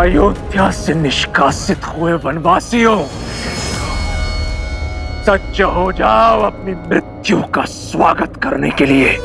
अयोध्या से निष्कासित हुए वनवासियों, सज्ज हो जाओ अपनी मृत्यु का स्वागत करने के लिए।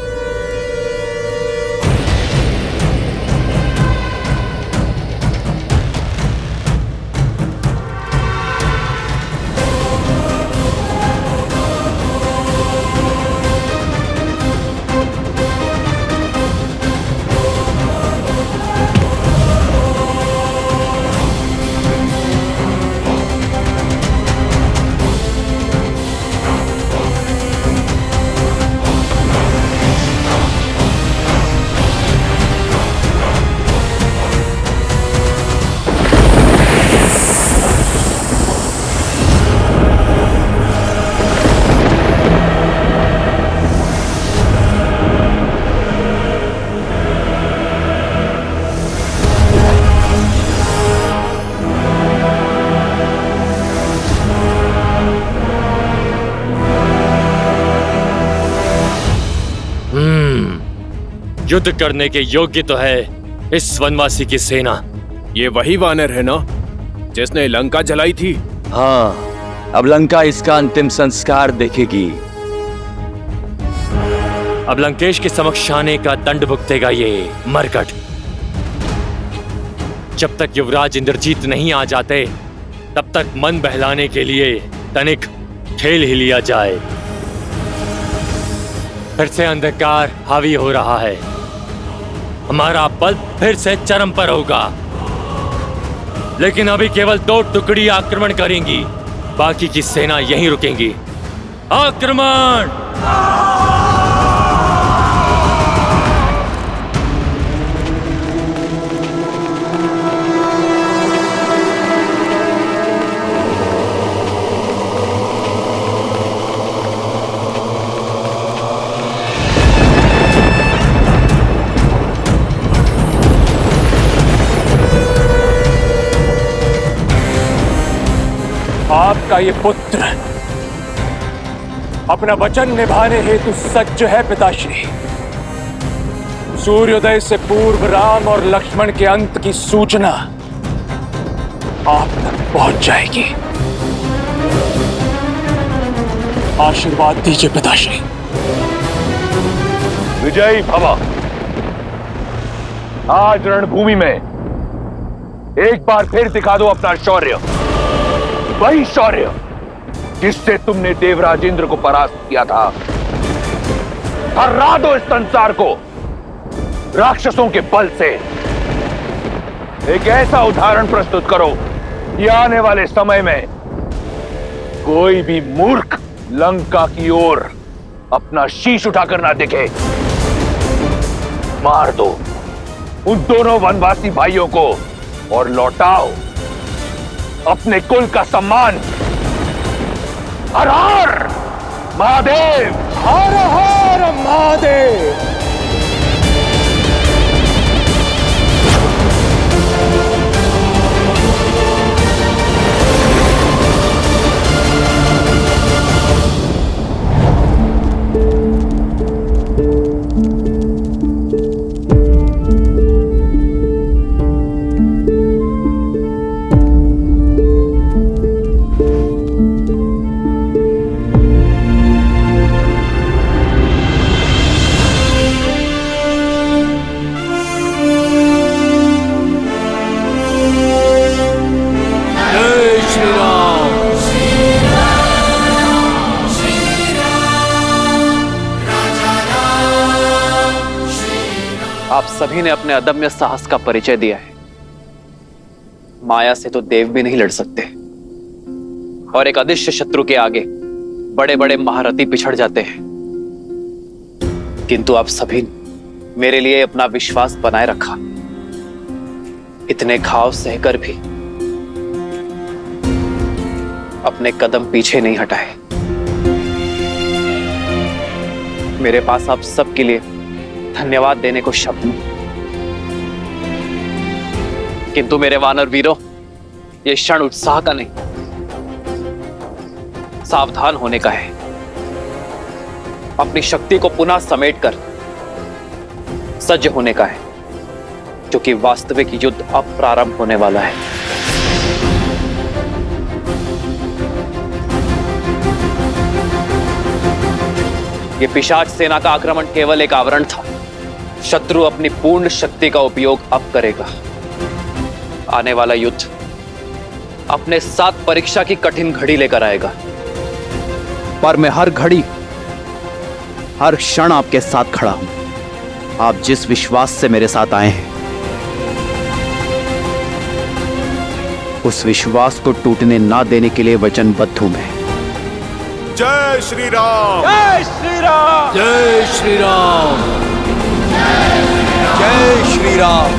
युद्ध करने के योग्य तो है इस वनवासी की सेना। ये वही वानर है ना जिसने लंका जलाई थी? हाँ, अब लंका इसका अंतिम संस्कार देखेगी। अब लंकेश के समक्ष आने का दंड भुगतेगा ये मरकट। जब तक युवराज इंद्रजीत नहीं आ जाते तब तक मन बहलाने के लिए तनिक खेल ही लिया जाए। फिर से अंधकार हावी हो रहा है, हमारा बल फिर से चरम पर होगा। लेकिन अभी केवल 2 टुकड़ी आक्रमण करेंगी, बाकी की सेना यहीं रुकेंगी। आक्रमण! आपका ये पुत्र अपना वचन निभाने हेतु सज्ज है पिताश्री। सूर्योदय से पूर्व राम और लक्ष्मण के अंत की सूचना आप तक पहुंच जाएगी। आशीर्वाद दीजिए पिताश्री। विजयी भव। आज रणभूमि में एक बार फिर दिखा दो अपना शौर्य, वही शौर्य जिससे तुमने देवराज इंद्र को परास्त किया था। हरा दो इस संसार को राक्षसों के बल से। एक ऐसा उदाहरण प्रस्तुत करो कि आने वाले समय में कोई भी मूर्ख लंका की ओर अपना शीश उठाकर ना दिखे। मार दो उन दोनों वनवासी भाइयों को और लौटाओ अपने कुल का सम्मान। हर हर महादेव! हर हर महादेव! आप सभी ने अपने अदम्य साहस का परिचय दिया है। माया से तो देव भी नहीं लड़ सकते, और एक अदृश्य शत्रु के आगे बड़े बड़े महारथी पिछड़ जाते हैं। किंतु आप सभी ने मेरे लिए अपना विश्वास बनाए रखा। इतने घाव सहकर भी अपने कदम पीछे नहीं हटाए। मेरे पास आप सबके लिए धन्यवाद देने को शब्द नहीं, किंतु मेरे वानर वीरों, यह क्षण उत्साह का नहीं, सावधान होने का है। अपनी शक्ति को पुनः समेटकर सज्ज होने का है। क्योंकि वास्तविक युद्ध अब प्रारंभ होने वाला है। ये पिशाच सेना का आक्रमण केवल एक आवरण था। शत्रु अपनी पूर्ण शक्ति का उपयोग अब करेगा। आने वाला युद्ध अपने साथ परीक्षा की कठिन घड़ी लेकर आएगा। पर मैं हर घड़ी, हर क्षण आपके साथ खड़ा हूं। आप जिस विश्वास से मेरे साथ आए हैं, उस विश्वास को टूटने ना देने के लिए वचनबद्ध हूं मैं। जय श्री राम। जय श्री राम। जय श्री राम। जय श्री राम।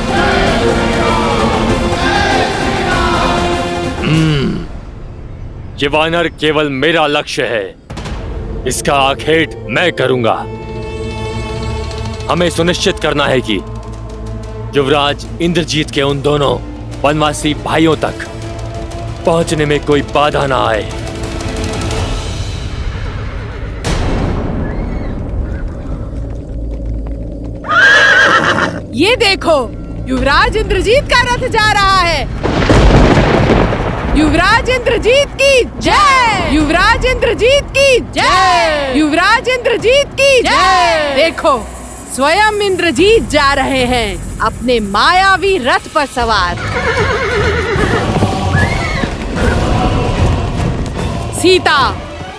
ये वानर केवल मेरा लक्ष्य है। इसका आखेट मैं करूंगा। हमें सुनिश्चित करना है कि युवराज इंद्रजीत के उन दोनों वनवासी भाइयों तक पहुंचने में कोई बाधा ना आए। ये देखो, युवराज इंद्रजीत का रथ जा रहा है। युवराज इंद्रजीत की जय। युवराज इंद्रजीत की जय। युवराज इंद्रजीत की जय। देखो, स्वयं इंद्रजीत जा रहे हैं अपने मायावी रथ पर सवार। सीता,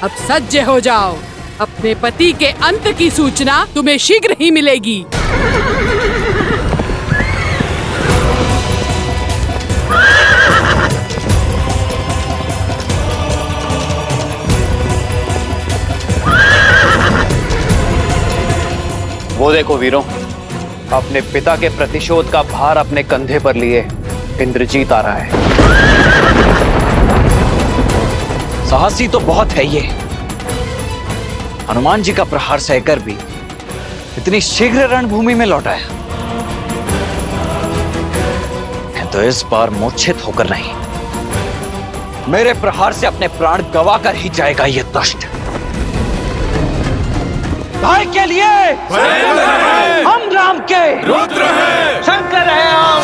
अब सज्ज हो जाओ। अपने पति के अंत की सूचना तुम्हें शीघ्र ही मिलेगी। वो देखो वीरों, अपने पिता के प्रतिशोध का भार अपने कंधे पर लिए इंद्रजीत आ रहा है। साहसी तो बहुत है ये। हनुमान जी का प्रहार सहकर भी इतनी शीघ्र रणभूमि में लौट आया। मैं तो इस बार मूर्छित होकर नहीं, मेरे प्रहार से अपने प्राण गंवाकर ही जाएगा ये दुष्ट। भाई के लिए हम राम के रुद्र हैं, शंकर है हम।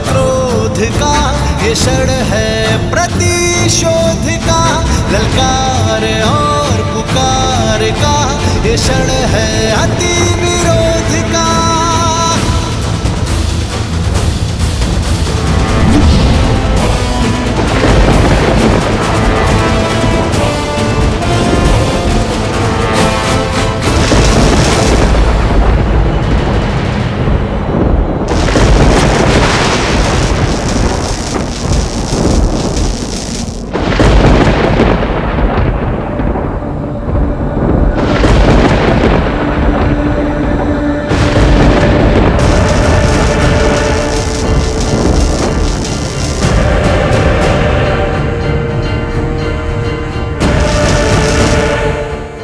क्रोध का ये क्षण है प्रतिशोध का, ललकार और पुकार का ये क्षण है अति विरोध का।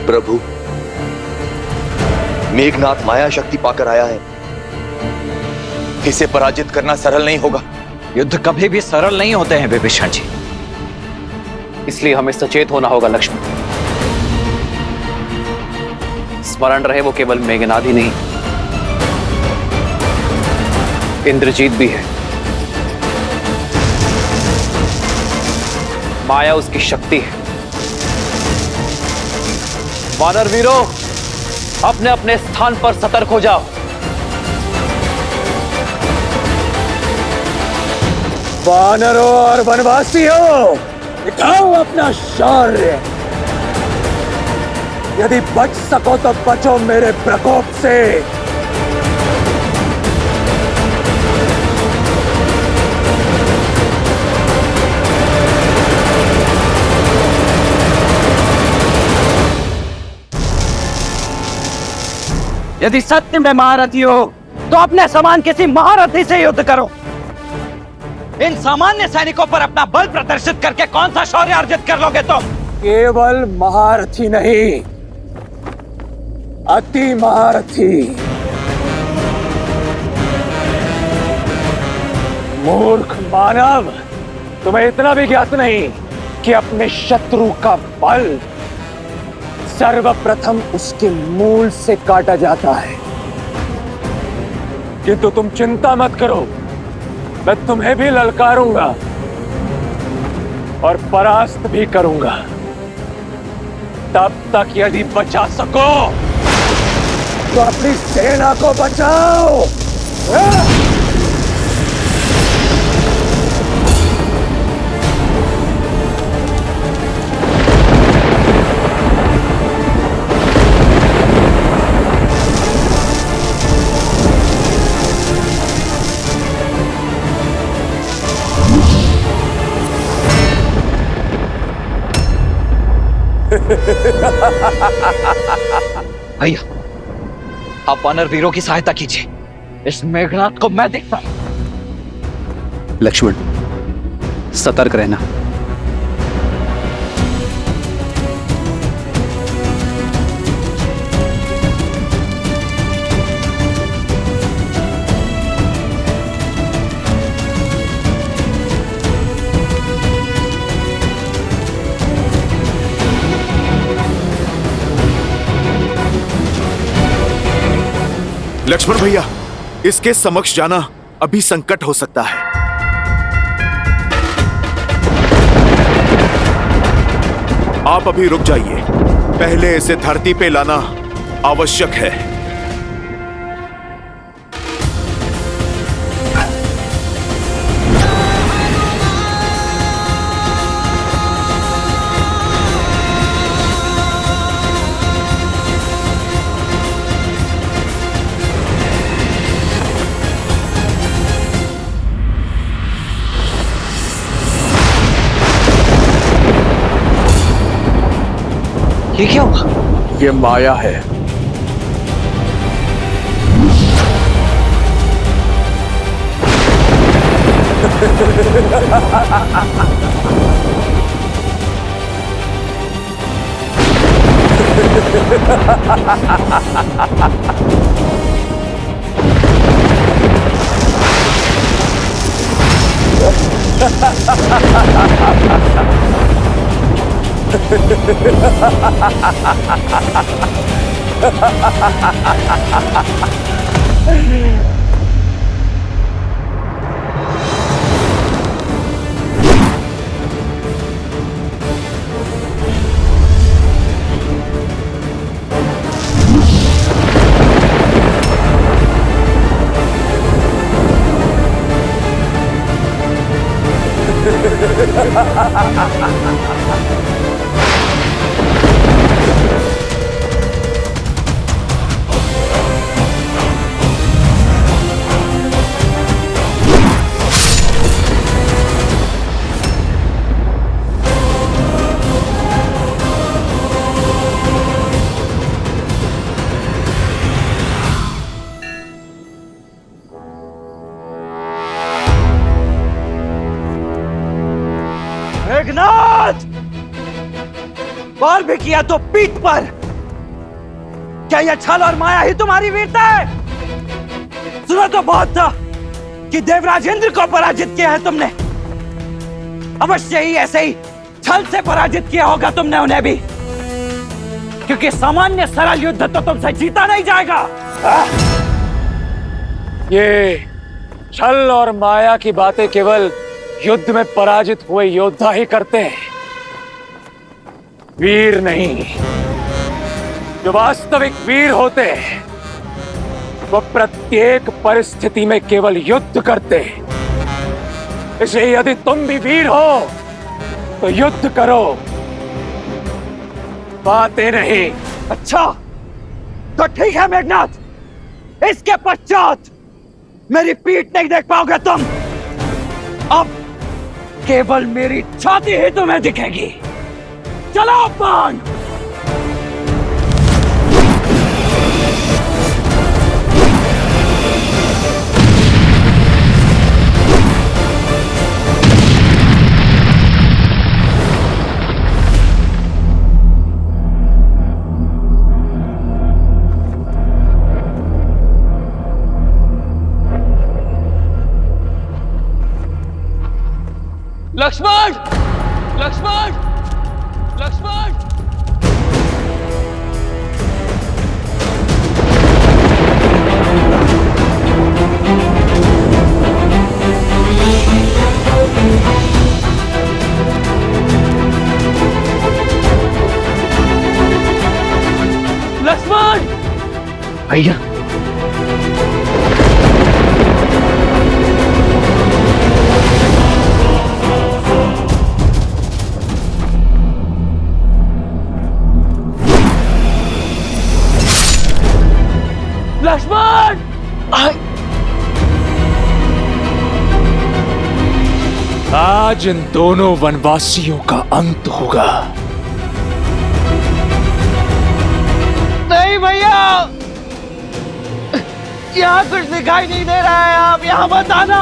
प्रभु, मेघनाथ माया शक्ति पाकर आया है। इसे पराजित करना सरल नहीं होगा। युद्ध कभी भी सरल नहीं होते हैं विभीषण जी। इसलिए हमें सचेत होना होगा लक्ष्मण। स्मरण रहे, वो केवल मेघनाद ही नहीं, इंद्रजीत भी है। माया उसकी शक्ति है। वानर वीरों, अपने अपने स्थान पर सतर्क हो जाओ। वानरों और वनवासियों, दिखाओ अपना शौर्य। यदि बच सको तो बचो मेरे प्रकोप से। यदि सत्य में महारथी हो तो अपने समान किसी महारथी से युद्ध करो। इन सामान्य सैनिकों पर अपना बल प्रदर्शित करके कौन सा शौर्य अर्जित कर लोगे तुम? केवल महारथी नहीं, अति महारथी। मूर्ख मानव, तुम्हें इतना भी ज्ञात नहीं कि अपने शत्रु का बल सर्वप्रथम उसके मूल से काटा जाता है। किंतु तुम चिंता मत करो, मैं तुम्हें भी ललकारूंगा और परास्त भी करूंगा। तब तक यदि बचा सको तो अपनी सेना को बचाओ। भैया, आप वानर वीरों की सहायता कीजिए। इस मेघनाथ को मैं देखता हूं। लक्ष्मण, सतर्क रहना। लक्ष्मण भैया, इसके समक्ष जाना अभी संकट हो सकता है। आप अभी रुक जाइए, पहले इसे धरती पे लाना आवश्यक है। ये क्या हुआ? ये माया है। मेघनाथ, बार भी किया तो पीठ पर। क्या यह छल और माया ही तुम्हारी वीरता है? सुना तो बहुत था कि देवराज इंद्र को पराजित किया है तुमने। अवश्य ही ऐसे ही छल से पराजित किया होगा तुमने उन्हें भी, क्योंकि सामान्य सरल युद्ध तो तुमसे जीता नहीं जाएगा। ये छल और माया की बातें केवल युद्ध में पराजित हुए योद्धा ही करते हैं, वीर नहीं। जो वास्तविक वीर होते हैं वो प्रत्येक परिस्थिति में केवल युद्ध करते हैं। इसलिए यदि तुम भी वीर हो तो युद्ध करो, बातें नहीं। अच्छा तो ठीक है मेघनाथ, इसके पश्चात मेरी पीठ नहीं देख पाओगे तुम। अब केवल मेरी छाती ही तुम्हें दिखेगी। चलो बाण। लक्ष्मण, लक्ष्मण, लक्ष्मण। भैया लक्ष्मण! आज इन दोनों वनवासियों का अंत होगा। नहीं भैया, यहाँ कुछ दिखाई नहीं दे रहा है, आप यहाँ मत आना।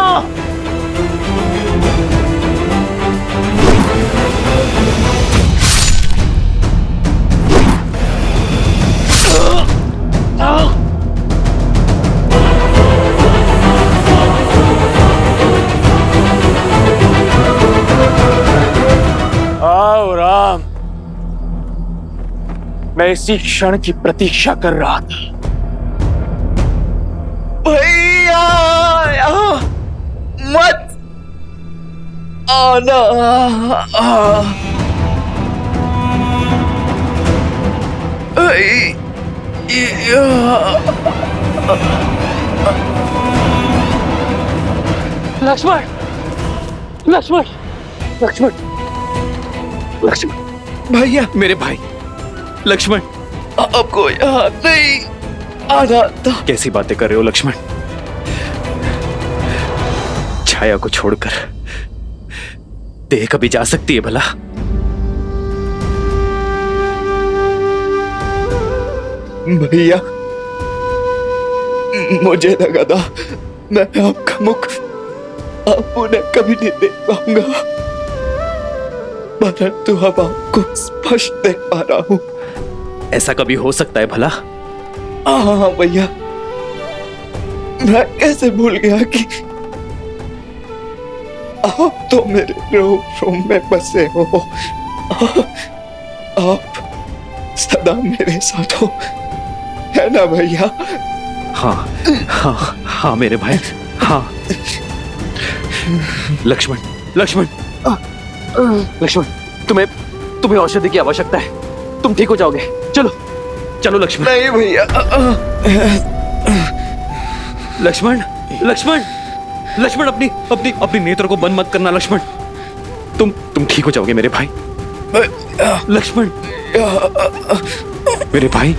आओ राम, मैं इसी क्षण की प्रतीक्षा कर रहा था। भैया यहाँ मत आना। लक्ष्मण! लक्ष्मण! लक्ष्मण! लक्ष्मण! भैया, मेरे भाई लक्ष्मण, आपको यहाँ नहीं आना था। कैसी बातें कर रहे हो लक्ष्मण? छाया को छोड़कर देह कभी जा सकती है भला? भैया, मुझे लगा था मैं आपका मुख आप उन्हें कभी नहीं देख पाऊंगा, परंतु अब आपको स्पष्ट देख पा रहा हूं। ऐसा कभी हो सकता है भला? हाँ भैया, मैं कैसे भूल गया कि आप तो मेरे रूम में बसे हो। आप सदा मेरे साथ हो, है ना भैया? हाँ हाँ हाँ मेरे भाई, हाँ। लक्ष्मण, लक्ष्मण, लक्ष्मण, तुम्हें औषधि की आवश्यकता है। तुम ठीक हो जाओगे। चलो चलो लक्ष्मण। नहीं भैया। लक्ष्मण, लक्ष्मण, लक्ष्मण, अपनी अपनी अपनी नेत्र को बंद मत करना लक्ष्मण। तुम ठीक हो जाओगे मेरे भाई। लक्ष्मण, मेरे भाई।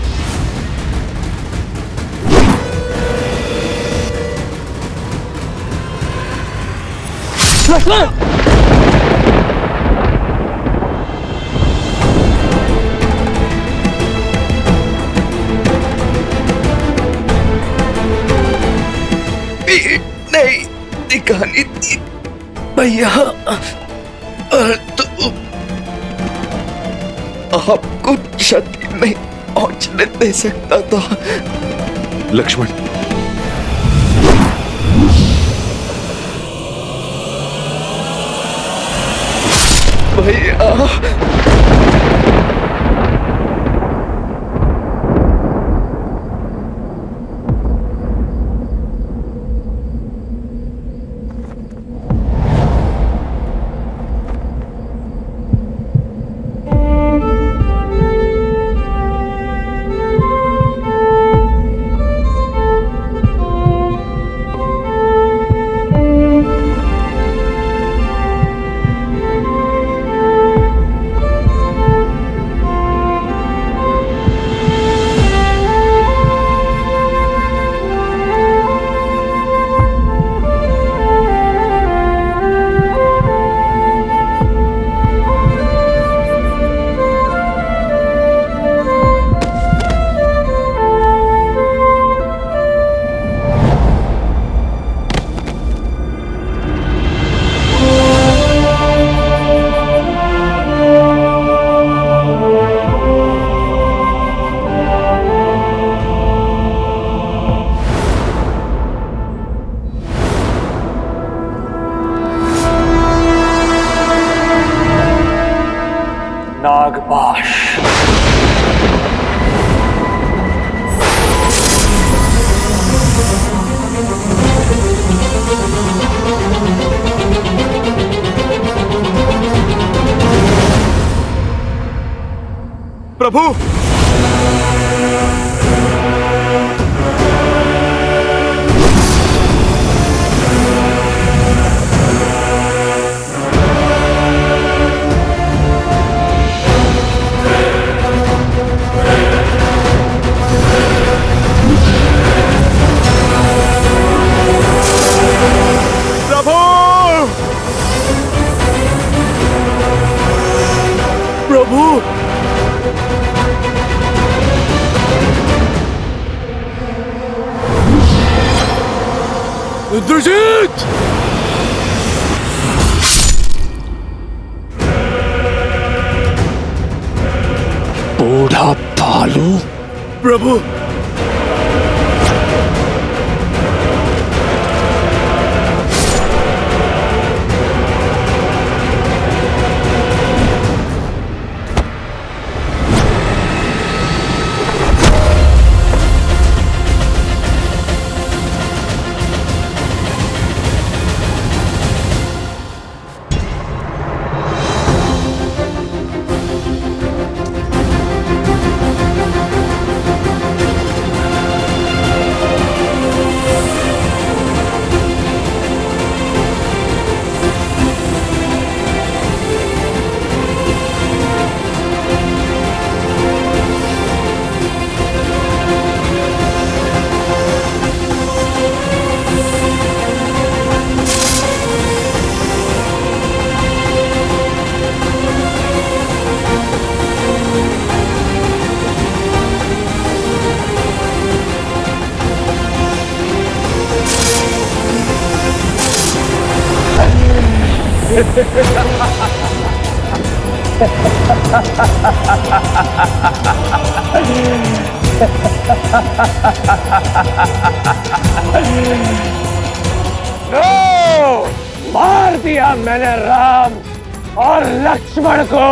लक्ष्मण! नहीं दिखानी थी भैया, तो आपको क्षति नहीं पहुंचने दे सकता था। लक्ष्मण, भैया, नागपाश। प्रभु, इंद्रजीत! बूढ़ा भालू। प्रभु, नो! मार दिया मैंने राम और लक्ष्मण को।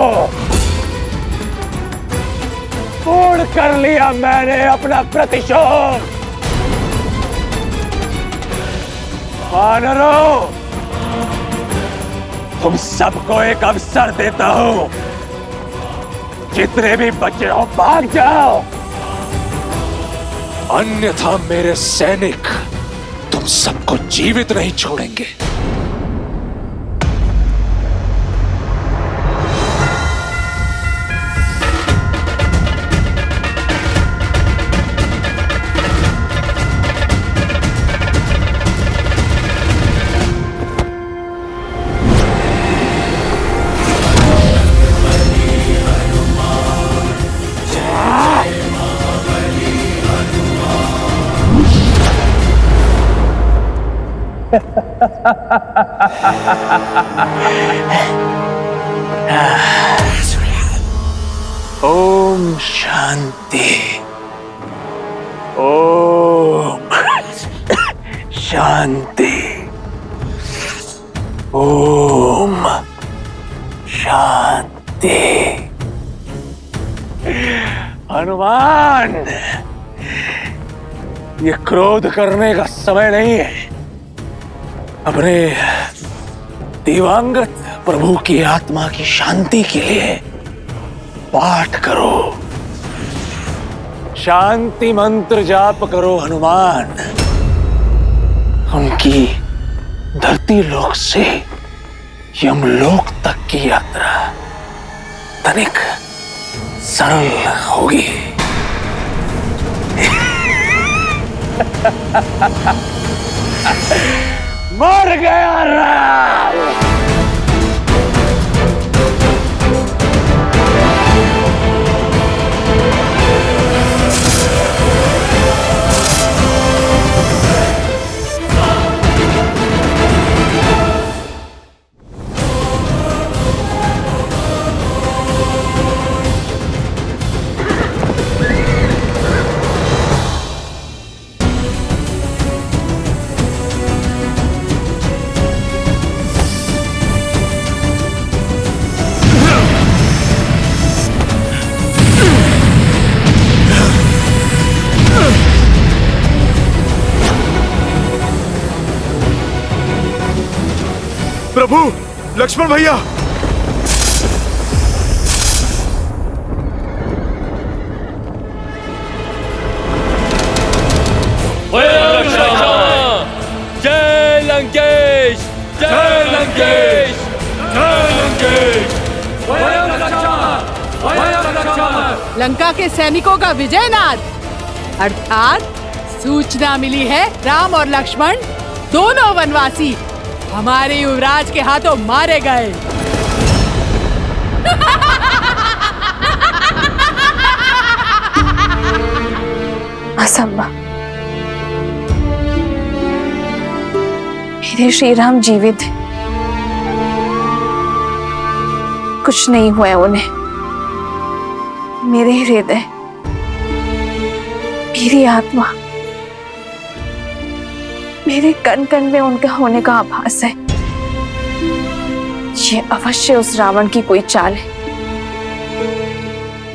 पूर्ण कर लिया मैंने अपना प्रतिशोध। वानरों, तुम सबको एक अवसर देता हूं। जितने भी बचे हो भाग जाओ, अन्यथा मेरे सैनिक तुम सबको जीवित नहीं छोड़ेंगे। ओम शांति। ओम शांति। ओम शांति। हनुमान, ये क्रोध करने का समय नहीं है। अपने दिवंगत प्रभु की आत्मा की शांति के लिए पाठ करो, शांति मंत्र जाप करो हनुमान। उनकी धरती लोक से यमलोक तक की यात्रा तनिक सरल होगी। मर गया राम। प्रभु, लक्ष्मण भैया। जय लंकेश! जय लंकेश! जय लंकेश! लंका के सैनिकों का विजयनाद, अर्थात सूचना मिली है राम और लक्ष्मण दोनों वनवासी हमारे युवराज के हाथों मारे गए। असंभव। मेरे श्री राम जीवित हैं। कुछ नहीं हुआ है उन्हें। मेरे हृदय, मेरी आत्मा, मेरे कण कण में उनका होने का आभास है। ये अवश्य उस रावण की कोई चाल है।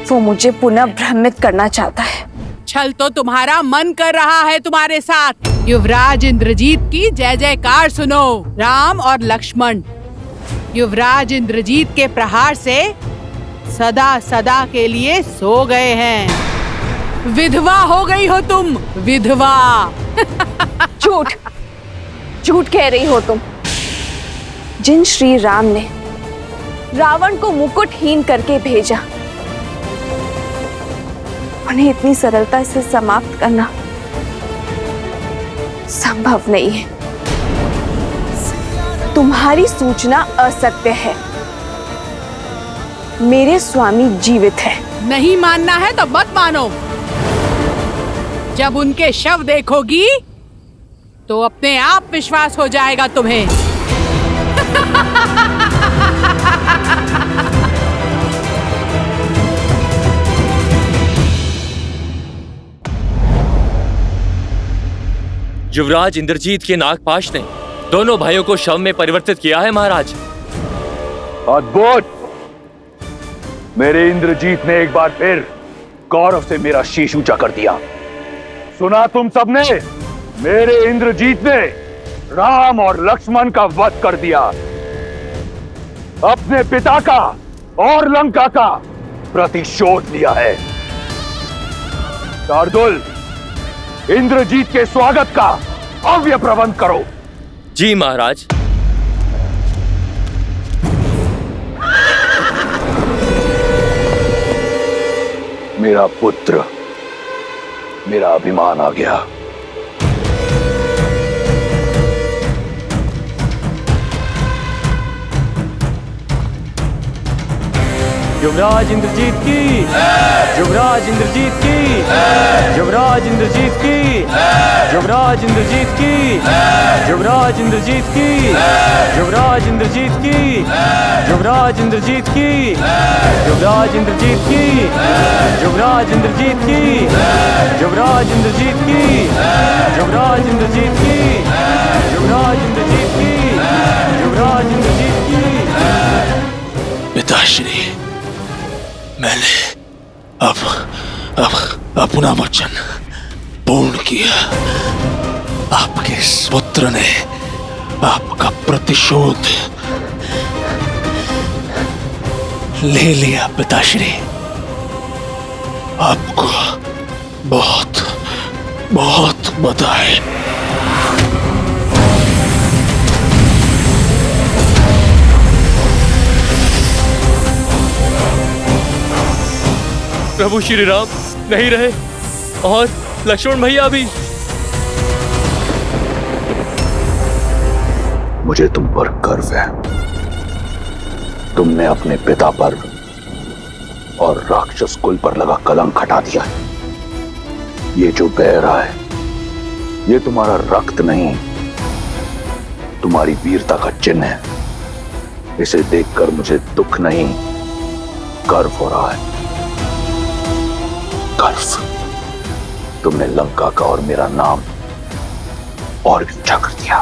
वो मुझे पुनः भ्रमित करना चाहता है। छल तो तुम्हारा मन कर रहा है तुम्हारे साथ। युवराज इंद्रजीत की जय जयकार सुनो। राम और लक्ष्मण युवराज इंद्रजीत के प्रहार से सदा सदा के लिए सो गए हैं। विधवा हो गई हो तुम, विधवा। झूठ, झूठ कह रही हो तुम। जिन श्री राम ने रावण को मुकुटहीन करके भेजा, उन्हें इतनी सरलता से समाप्त करना संभव नहीं है। तुम्हारी सूचना असत्य है। मेरे स्वामी जीवित है। नहीं मानना है तो मत मानो। जब उनके शव देखोगी तो अपने आप विश्वास हो जाएगा तुम्हें। युवराज इंद्रजीत के नागपाश ने दोनों भाइयों को शव में परिवर्तित किया है महाराज। अद्भुत! मेरे इंद्रजीत ने एक बार फिर गौरव से मेरा शीश ऊंचा कर दिया। सुना तुम सबने? मेरे इंद्रजीत ने राम और लक्ष्मण का वध कर दिया। अपने पिता का और लंका का प्रतिशोध लिया है। शार्दुल, इंद्रजीत के स्वागत का भव्य प्रबंध करो। जी महाराज। मेरा पुत्र, मेरा अभिमान आ गया। युवराज इंद्रजीत की, युवराज इंद्रजीत की, युवराज इंद्रजीत की, युवराज इंद्रजीत की, युवराज इंद्रजीत की, युवराज इंद्रजीत की, युवराज इंद्रजीत की, युवराज इंद्रजीत की, युवराज इंद्रजीत की, युवराज इंद्रजीत की, युवराज इंद्रजीत की, युवराज इंद्रजीत की, युवराज इंद्रजीत की। पिताश्री, मैंने अब अपना वचन पूर्ण किया। आपके इस पुत्र ने आपका प्रतिशोध ले लिया। पिताश्री, आपको बहुत बहुत बधाई। प्रभु श्री राम नहीं रहे और लक्ष्मण भैया भी। मुझे तुम पर गर्व है। तुमने अपने पिता पर और राक्षस कुल पर लगा कलंक हटा दिया। ये जो बह रहा है, ये तुम्हारा रक्त नहीं, तुम्हारी वीरता का चिन्ह है। इसे देखकर मुझे दुख नहीं, गर्व हो रहा है। तुमने लंका का और मेरा नाम और ऊंचा कर दिया।